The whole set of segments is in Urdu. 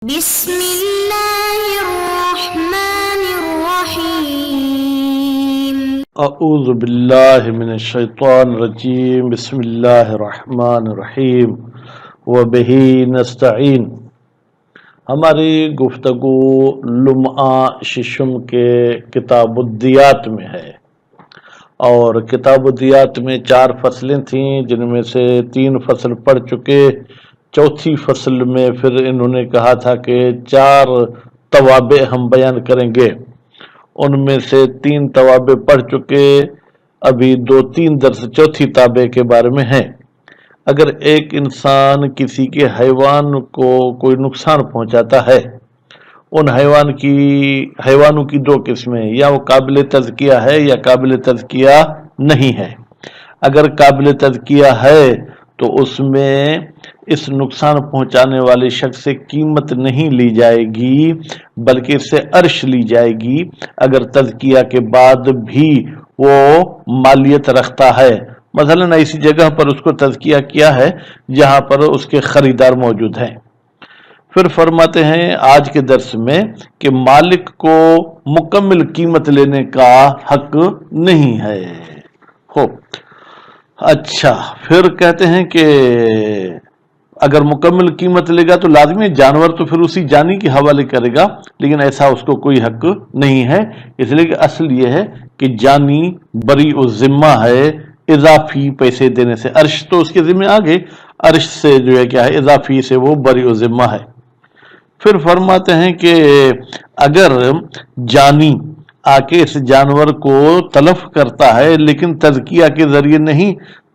بسم اللہ الرحمن الرحیم اعوذ باللہ من الشیطان الرجیم بسم اللہ الرحمن الرحیم وبہ نستعین۔ ہماری گفتگو لمعہ ششم کے کتاب الدیات میں ہے، اور کتاب الدیات میں 4 فصلیں تھیں جن میں سے 3 فصل پڑھ چکے۔ چوتھی فصل میں پھر انہوں نے کہا تھا کہ 4 توابع ہم بیان کریں گے، ان میں سے 3 توابع پڑھ چکے، ابھی 2-3 درس چوتھی تابع کے بارے میں ہیں۔ اگر ایک انسان کسی کے حیوان کو کوئی نقصان پہنچاتا ہے، ان حیوانوں کی 2 قسمیں، یا وہ قابل تزکیہ ہے یا قابل تزکیہ نہیں ہے۔ اگر قابل تزکیہ ہے تو اس میں اس نقصان پہنچانے والے شخص سے قیمت نہیں لی جائے گی، بلکہ اس سے عرش لی جائے گی اگر تزکیہ کے بعد بھی وہ مالیت رکھتا ہے۔ مثلا ایسی جگہ پر اس کو تزکیہ کیا ہے جہاں پر اس کے خریدار موجود ہیں۔ پھر فرماتے ہیں آج کے درس میں کہ مالک کو مکمل قیمت لینے کا حق نہیں ہے۔ اچھا، پھر کہتے ہیں کہ اگر مکمل قیمت لے گا تو لازمی جانور تو پھر اسی جانی کے حوالے کرے گا، لیکن ایسا اس کو کوئی حق نہیں ہے، اس لیے کہ اصل یہ ہے کہ جانی بری الذمہ ہے اضافی پیسے دینے سے۔ عرش تو اس کے ذمہ آگے، عرش سے جو ہے کیا ہے اضافی سے وہ بری الذمہ ہے۔ پھر فرماتے ہیں کہ اگر جانی آ کے اس جانور کو تلف کرتا ہے لیکن تزکیہ کے ذریعے نہیں،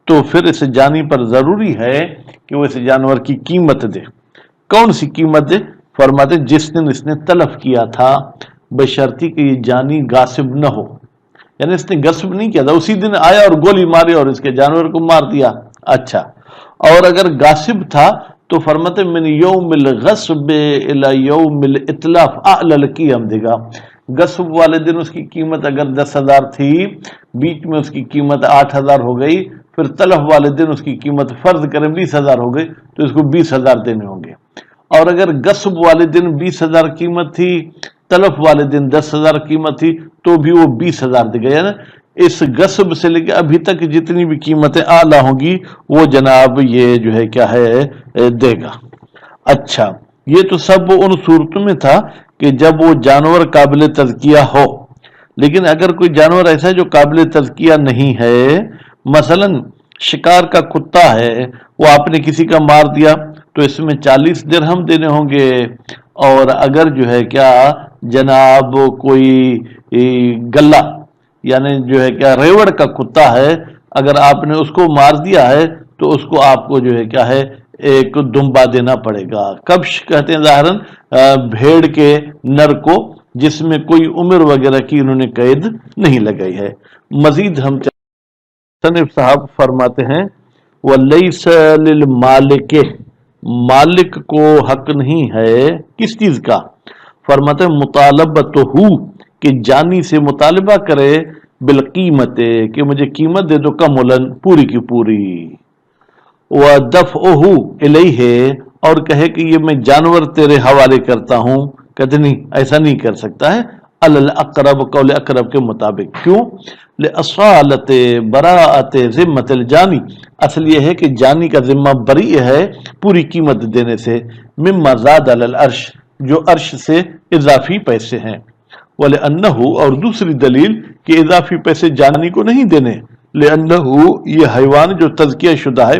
تو پھر اس جانی پر ضروری ہے کہ وہ اس جانور کی قیمت دے۔ کون سی قیمت دے؟ فرماتے جس دن اس نے تلف کیا تھا، بشرطی کہ یہ جانی غاصب نہ ہو، یعنی اس نے غصب نہیں کیا تھا، اسی دن آیا اور گولی ماری اور اس کے جانور کو مار دیا۔ اچھا، اور اگر غاصب تھا تو فرماتے من یوم الغصب الی یوم الاتلاف اعلی القیم دے گا۔ غصب والے دن اس کی قیمت اگر 10,000 تھی، بیچ میں اس کی قیمت 8,000 ہو گئی، پھر تلف والے دن اس کی قیمت فرض کریں 20,000 ہو گئی تو اس کو 20,000 دینے ہوں گے۔ اور اگر غصب والے دن 20,000 قیمت تھی، تلف والے دن 10,000 قیمت تھی، تو بھی وہ 20,000 دے گا، یعنی اس غصب سے لے کے ابھی تک جتنی بھی قیمتیں اعلیٰ ہوں گی وہ جناب یہ جو ہے کیا ہے دے گا۔ اچھا، یہ تو سب ان صورتوں میں تھا کہ جب وہ جانور قابل تزکیہ ہو، لیکن اگر کوئی جانور ایسا ہے جو قابل تزکیہ نہیں ہے، مثلا شکار کا کتا ہے، وہ آپ نے کسی کا مار دیا تو اس میں 40 درہم دینے ہوں گے، اور اگر جو ہے کیا جناب کوئی گلا یعنی جو ہے کیا ریوڑ کا کتا ہے، اگر آپ نے اس کو مار دیا ہے تو اس کو آپ کو جو ہے کیا ہے ایک دمبا دینا پڑے گا۔ کبش کہتے ہیں ظاہراً بھیڑ کے نر کو، جس میں کوئی عمر وغیرہ کی انہوں نے قید نہیں لگائی ہے۔ مزید ہم صنف صاحب فرماتے ہیں وَلَيْسَ لِلْمَالِكِ، مالک کو حق نہیں ہے کس چیز کا؟ فرماتے ہیں مطالبتہ، کہ جانی سے مطالبہ کرے بالقیمت، کہ مجھے قیمت دے دو کملاً پوری کی پوری، وَدَفْعُهُ إِلَيْهِ، اور کہے کہ یہ میں جانور تیرے حوالے کرتا ہوں، کہتے نہیں ایسا نہیں کر سکتا ہے، الاقرب قول اقرب کے مطابق۔ کیوں؟ لأصالت براءت ذمت الجانی، اصل یہ ہے کہ جانی کا ذمہ بری ہے پوری قیمت دینے سے، مما زاد علی العرش، جو عرش سے اضافی پیسے ہیں، ولأنہ، اور دوسری دلیل کہ اضافی پیسے جانی کو نہیں دینے، لأنہ یہ حیوان جو تزکیہ شدہ ہے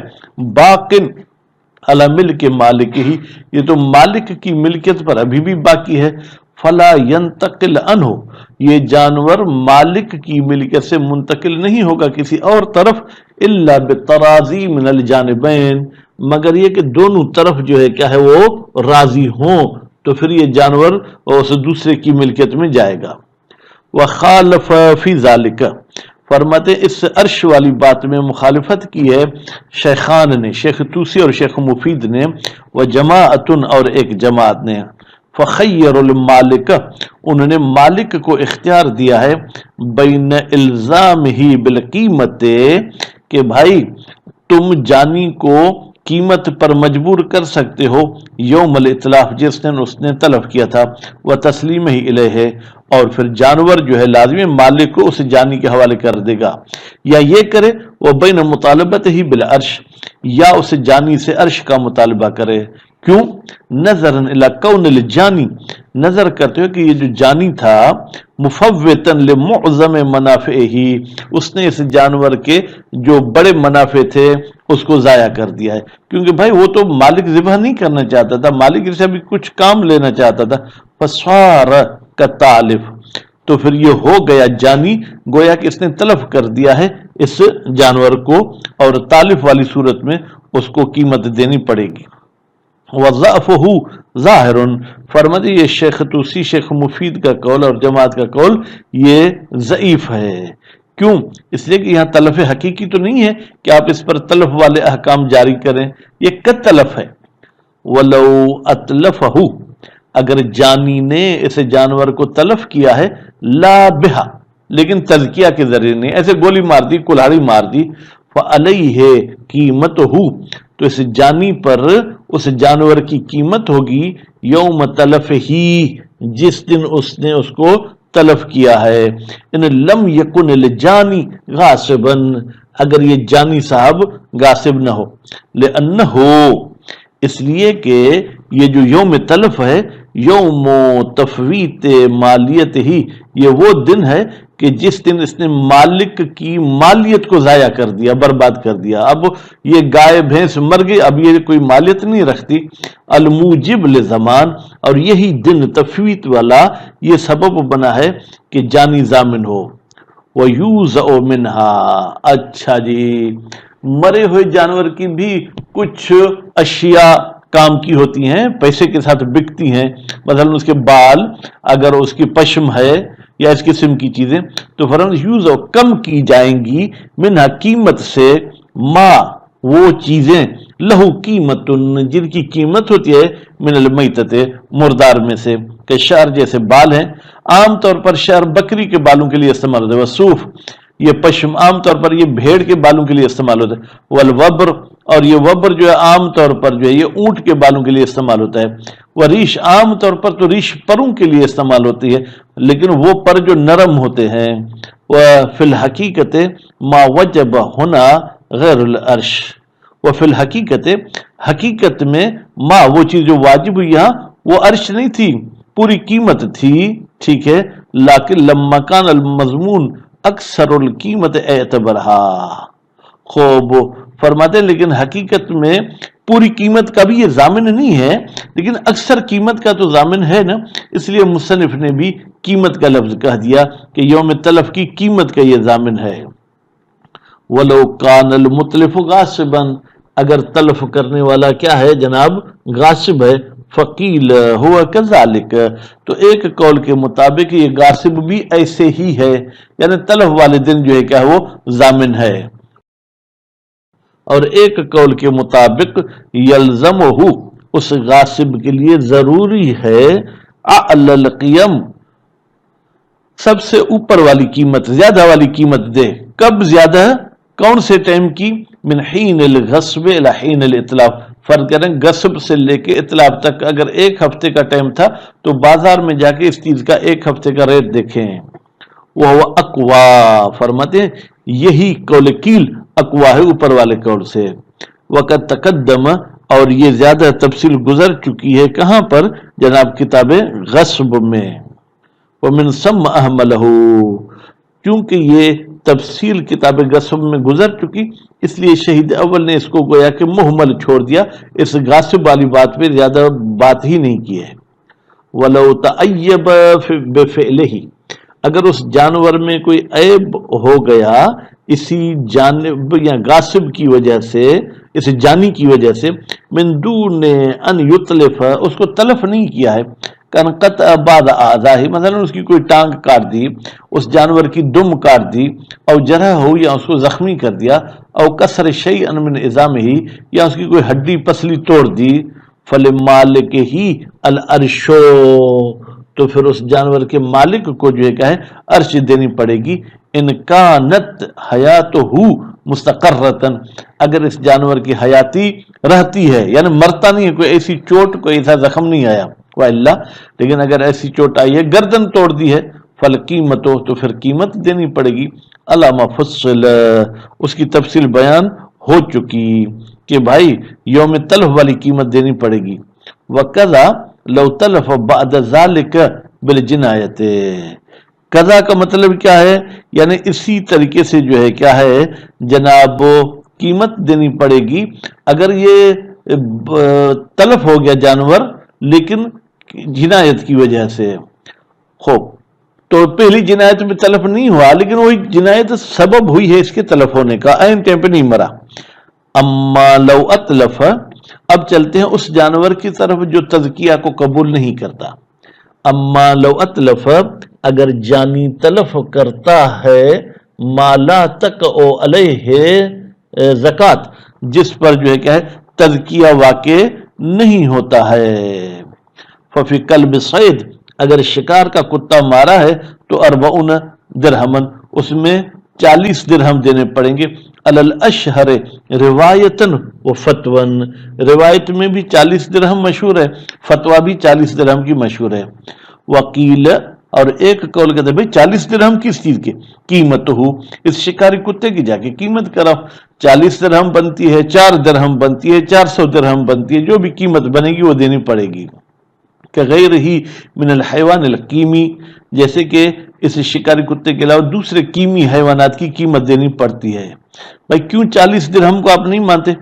باقن علی ملک مالک ہی، یہ تو مالک کی ملکیت پر ابھی بھی باقی ہے، فلا ينتقل عنہ، یہ جانور مالک کی ملکیت سے منتقل نہیں ہوگا کسی اور طرف، الا بالتراضی من الجانبین، مگر یہ کہ دونوں طرف جو ہے کیا ہے وہ راضی ہوں، تو پھر یہ جانور اس دوسرے کی ملکیت میں جائے گا۔ وخالف فی ذالک، فرماتے اس عرش والی بات میں مخالفت کی ہے شیخان نے، شیخ توسی اور شیخ مفید نے، وجماعت، اور ایک جماعت نے، فخیر المالک، انہوں نے مالک کو اختیار دیا ہے بین الزام ہی بالقیمت، کہ بھائی تم جانی کو قیمت پر مجبور کر سکتے ہو یوم الاتلاف جس دن اس نے طلب کیا تھا، وہ تسلیم ہی الیہ، اور پھر جانور جو ہے لازمی مالک کو اس جانی کے حوالے کر دے گا، یا یہ کرے وہ بین مطالبت ہی بالعرش، یا اس جانی سے عرش کا مطالبہ کرے۔ کیوں؟ نظرا الی کون الجانی، نظر کرتے ہو کہ یہ جو جانی تھا مفوتاً لمعظم منافعہ، اس نے اس جانور کے جو بڑے منافع تھے اس کو ضائع کر دیا ہے، کیونکہ بھائی وہ تو مالک ذبح نہیں کرنا چاہتا تھا، مالک سے بھی کچھ کام لینا چاہتا تھا، فصار کالتالف، تو پھر یہ ہو گیا جانی گویا کہ اس نے تلف کر دیا ہے اس جانور کو، اور تالف والی صورت میں اس کو قیمت دینی پڑے گی۔ وَضَعْفُهُ ظَاهِرٌ، فرماتے یہ شیخ توسی، شیخ مفید کا قول اور جماعت کا قول یہ ضعیف ہے۔ کیوں؟ اس لیے کہ یہاں تلف حقیقی تو نہیں ہے کہ آپ اس پر تلف والے احکام جاری کریں، یہ کد تلف ہے۔ وَلَوْ أَتْلَفَهُ، اگر جانی نے اس جانور کو تلف کیا ہے، لا بہا، لیکن تزکیہ کے ذریعے نہیں، ایسے گولی مار دی، کلہاڑی مار دی، فَعَلَيْهِ قِیمَتُهُ، تو اس جانی پر اس جانور کی قیمت ہوگی یوم تلف ہی، جس دن اس نے اس کو تلف کیا ہے۔ ان لم یکن الجانی غاصبا، اگر یہ جانی صاحب غاصب نہ ہو، لأنہو، اس لیے کہ یہ جو یوم تلف ہے یوم تفویت مالیت ہی، یہ وہ دن ہے کہ جس دن اس نے مالک کی مالیت کو ضائع کر دیا، برباد کر دیا۔ اب یہ گائے بھینس مر گئی، اب یہ کوئی مالیت نہیں رکھتی۔ الموجب لزمان، اور یہی دن تفویت والا یہ سبب بنا ہے کہ جانی ضامن ہو۔ وَيُوزَعُ مِنْهَا، اچھا جی، مرے ہوئے جانور کی بھی کچھ اشیاء کام کی ہوتی ہیں، پیسے کے ساتھ بکتی ہیں، مثلا اس کے بال، اگر اس کی پشم ہے یا اس قسم کی چیزیں، تو فرمایا یوز کم کی جائیں گی منہا قیمت سے، ما وہ چیزیں، لہو قیمت جن کی قیمت ہوتی ہے، من المیتت مردار میں سے، کہ شعر جیسے بال ہیں، عام طور پر شعر بکری کے بالوں کے لیے استعمال ہوتا ہے، وصوف یہ پشم عام طور پر یہ بھیڑ کے بالوں کے لیے استعمال ہوتا ہے، والوبر، اور یہ وبر جو ہے عام طور پر جو ہے یہ اونٹ کے بالوں کے لیے استعمال ہوتا ہے، وریش عام طور پر تو ریش پروں کے لیے استعمال ہوتی ہے، لیکن وہ پر جو نرم ہوتے ہیں۔ وفی الحقیقت ما وجب ہونا غیر العرش، وفی الحقیقت، حقیقت میں ما وہ چیز جو واجب ہوئی یہاں وہ عرش نہیں تھی، پوری قیمت تھی، ٹھیک ہے، لیکن لما کان المضمون اکثر القیمت اعتبرہا، خوب فرماتے ہیں لیکن حقیقت میں پوری قیمت کا بھی یہ ضامن نہیں ہے، لیکن اکثر قیمت کا تو ضامن ہے نا، اس لیے مصنف نے بھی قیمت کا لفظ کہہ دیا کہ یوم تلف کی قیمت کا یہ ضامن ہے۔ وَلَوْ كَانَ الْمُتْلِفُ غَاصِبًا، اگر تلف کرنے والا کیا ہے جناب؟ غاصب ہے، فقیل ہوا کذالک، تو ایک قول کے مطابق یہ غاصب بھی ایسے ہی ہے، یعنی تلف والے دن جو ہے کیا ہے وہ ضامن ہے، اور ایک قول کے مطابق یلزمہ، اس غاصب کے لیے ضروری ہے، اعلی القیم، سب سے اوپر والی قیمت، زیادہ والی قیمت دے۔ کب زیادہ؟ کون سے ٹائم کی؟ من حین الغصب الی حین الاتلاف، فرق کریں غصب سے لے کے اتلاف تک، اگر ایک ہفتے کا ٹائم تھا تو بازار میں جا کے اس چیز کا ایک ہفتے کا ریٹ دیکھیں۔ وہ اقوا، فرماتے ہیں یہی قول قیل اقوا ہے اوپر والے قول سے۔ وقت تقدم، اور یہ زیادہ تفصیل گزر چکی ہے، کہاں پر جناب؟ کتاب غصب میں۔ ومن ثم احملہ، کیونکہ یہ تفصیل کتاب غصب میں گزر چکی، اس لیے شہید اول نے اس کو گویا کہ محمل چھوڑ دیا، اس غاصب والی بات پہ زیادہ بات ہی نہیں کی ہے۔ وَلَوْ تَعَيَّبَ بِفِعْلِهِ، اگر اس جانور میں کوئی عیب ہو گیا اسی جانب یا غاصب کی وجہ سے، اس جانی کی وجہ سے، من دون ان یتلف، اس کو تلف نہیں کیا ہے، کن قطع بعض اعضائہ، مثلا اس کی کوئی ٹانگ کاٹ دی، اس جانور کی دم کاٹ دی، او جرح ہو یا اس کو زخمی کر دیا، او کسر شیئا من عظامہ، یا اس کی کوئی ہڈی پسلی توڑ دی، فلمالک ہی العرشو، تو پھر اس جانور کے مالک کو جو ہے کیا ہے عرش دینی پڑے گی، ان کانت حیاتہ، مستقرتن، اگر اس جانور کی حیاتی رہتی ہے، یعنی مرتا نہیں ہے، کوئی ایسی چوٹ، کوئی ایسا زخم نہیں آیا، وَإِلَّا لیکن اگر ایسی چوٹ آئی ہے، گردن توڑ دی ہے، فالقیمت تو پھر قیمت دینی پڑے گی، علامہ فصل اس کی تفصیل بیان ہو چکی کہ بھائی یوم تلف والی قیمت دینی پڑے گی۔ وَقَذَا لَوْ تَلَفَ بَعْدَ ذَلِكَ بِالْجِنَایَةِ، قضا کا مطلب کیا ہے؟ یعنی اسی طریقے سے جو ہے کیا ہے جناب قیمت دینی پڑے گی اگر یہ تلف ہو گیا جانور لیکن جنایت کی وجہ سے ہو، تو پہلی جنایت میں تلف نہیں ہوا لیکن وہی جنایت سبب ہوئی ہے اس کے تلف ہونے کا، عین ٹائم پہ نہیں مرا۔ اما لو اتلف، اب چلتے ہیں اس جانور کی طرف جو تزکیہ کو قبول نہیں کرتا۔ اما لو اتلف، اگر جانی تلف کرتا ہے مالا تک او علیہ زکات، جس پر جو ہے کیا ہے تزکیہ واقع نہیں ہوتا ہے۔ ففی کلب صید، اگر شکار کا کتا مارا ہے تو 40 درہمن، اس میں 40 درہم دینے پڑیں گے، علی الاشہر روایتاً و فتواً، روایت میں بھی 40 درہم مشہور ہے، فتویٰ بھی 40 درہم کی مشہور ہے۔ وکیل، اور ایک قول کہتے ہیں بھئی 40 درہم کس چیز کی قیمت ہو، اس شکاری کتے کی جا کے قیمت کراؤ، 40 درہم بنتی ہے، 4 درہم بنتی ہے، 400 درہم بنتی ہے، جو بھی قیمت بنے گی وہ دینی پڑے گی۔ کہ غیر ہی من الحیوان القیمی، جیسے کہ اس شکاری کتے کے علاوہ دوسرے قیمی حیوانات کی قیمت دینی پڑتی ہے۔ بھائی کیوں 40 درہم کو آپ نہیں مانتے؟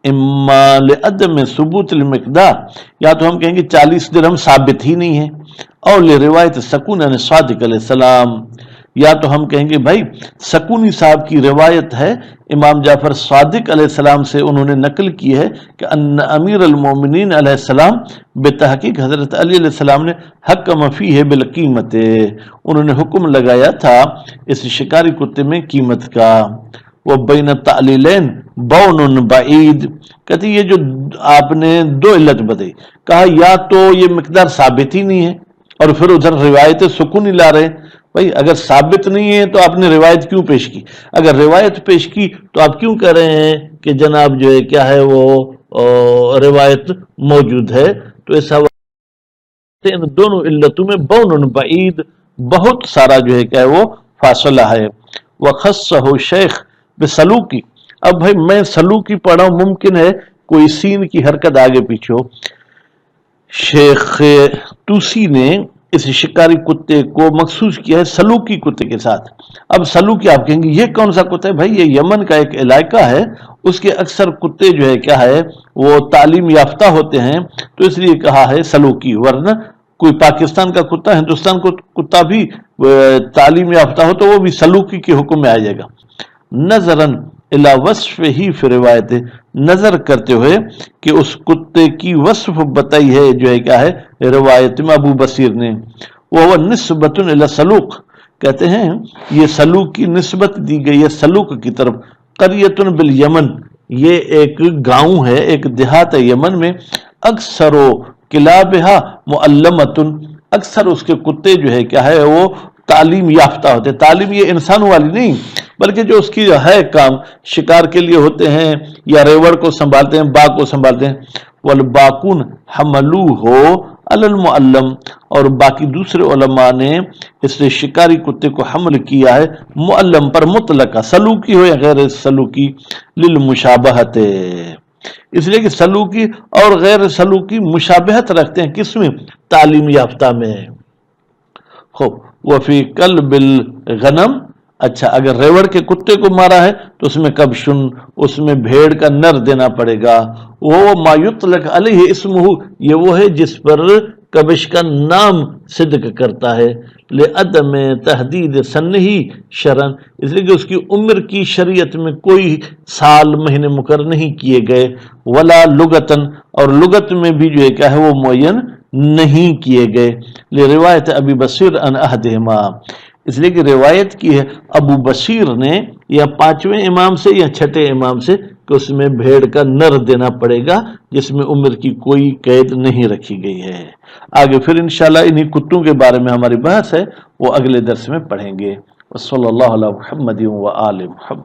اما لعدم ثبوت المقدار، یا تو ہم کہیں گے 40 درہم ثابت ہی نہیں ہے، اور لروایت سکون عن صادق علیہ السلام، یا تو ہم کہیں گے بھائی سکونی صاحب کی روایت ہے، امام جعفر صادق علیہ السلام سے انہوں نے نقل کی ہے کہ ان امیر المومنین علیہ السلام بتحقیق حضرت علی علیہ السلام نے حکم فیہ بالقیمت، انہوں نے حکم لگایا تھا اس شکاری کتے میں قیمت کا۔ وہ بین التعلیلین بون بعید، کہتے یہ جو آپ نے 2 علت بتائی، کہا یا تو یہ مقدار ثابت ہی نہیں ہے اور پھر ادھر روایت سکون ہی لا رہے ہیں۔ بھائی اگر ثابت نہیں ہے تو آپ نے روایت کیوں پیش کی؟ اگر روایت پیش کی تو آپ کیوں کہہ رہے ہیں کہ جناب جو ہے کیا ہے وہ روایت موجود ہے؟ تو ایسا ان دونوں علتوں میں بون بعید، بہت سارا جو ہے کیا ہے وہ فاصلہ ہے۔ وخصہ شیخ بسلوکی، اب بھائی میں سلوکی پڑھا ہوں، ممکن ہے کوئی سین کی حرکت آگے پیچھے ہو، شیخ توسی نے اس شکاری کتے کو مخصوص کیا ہے سلوکی کتے کے ساتھ۔ اب سلوکی آپ کہیں گے یہ کون سا کتا ہے؟ بھائی یہ یمن کا ایک علاقہ ہے، اس کے اکثر کتے جو ہے کیا ہے وہ تعلیم یافتہ ہوتے ہیں، تو اس لیے کہا ہے سلوکی، ورنہ کوئی پاکستان کا کتا ہندوستان کو کتا بھی تعلیم یافتہ ہو تو وہ بھی سلوکی کے حکم میں آ جائے گا۔ نظراً الی وصف ہی فی روایت، نظر کرتے ہوئے کہ اس کتے کی وصف بتائی ہے جو ہے کیا ہے روایت میں ابو بصیر نے، وہ نسبت الی سلوک، کہتے ہیں یہ سلوک کی نسبت دی گئی ہے سلوک کی طرف، قریۃ بالیمن، یہ ایک گاؤں ہے، ایک دیہات ہے یمن میں، اکثر کلابہا معلمۃ، اکثر اس کے کتے جو ہے کیا ہے وہ تعلیم یافتہ ہوتے ہیں، تعلیم یہ انسانوں والی نہیں بلکہ جو اس کی ہے کام شکار کے لیے ہوتے ہیں یا ریوڑ کو سنبھالتے ہیں، باغ کو سنبھالتے ہیں۔ والباقون حملوہ علی المعلم، اور باقی دوسرے علماء نے اس شکاری کتے کو حمل کیا ہے معلم پر، مطلقہ سلوکی ہو یا غیر سلوکی، للمشابہت، اس لیے کہ سلوکی اور غیر سلوکی مشابہت رکھتے ہیں کس میں؟ تعلیم یافتہ میں۔ خوب وفی کلب الغنم، اچھا اگر ریوڑ کے کتے کو مارا ہے تو اس میں کبشن، اس میں بھیڑ کا نر دینا پڑے گا، وہ ما یطلق علیہ اسمہ، یہ وہ ہے جس پر کبش کا نام صدق کرتا ہے، لعدم تحدید سنہ شرعن، اس لیے کہ اس کی عمر کی شریعت میں کوئی سال مہینے مقرر نہیں کیے گئے، ولا لغتن، اور لغت میں بھی جو ہے کیا ہے وہ معین نہیں کیے گئے، لروایت ابی بصیر عن احدہما، اس لیے کہ روایت کی ہے ابو بصیر نے یا 5ویں امام سے یا 6ٹھے امام سے کہ اس میں بھیڑ کا نر دینا پڑے گا جس میں عمر کی کوئی قید نہیں رکھی گئی ہے۔ آگے پھر انشاءاللہ انہی کتوں کے بارے میں ہماری بحث ہے، وہ اگلے درس میں پڑھیں گے۔ وصلی اللہ علی محمد و آل محمد۔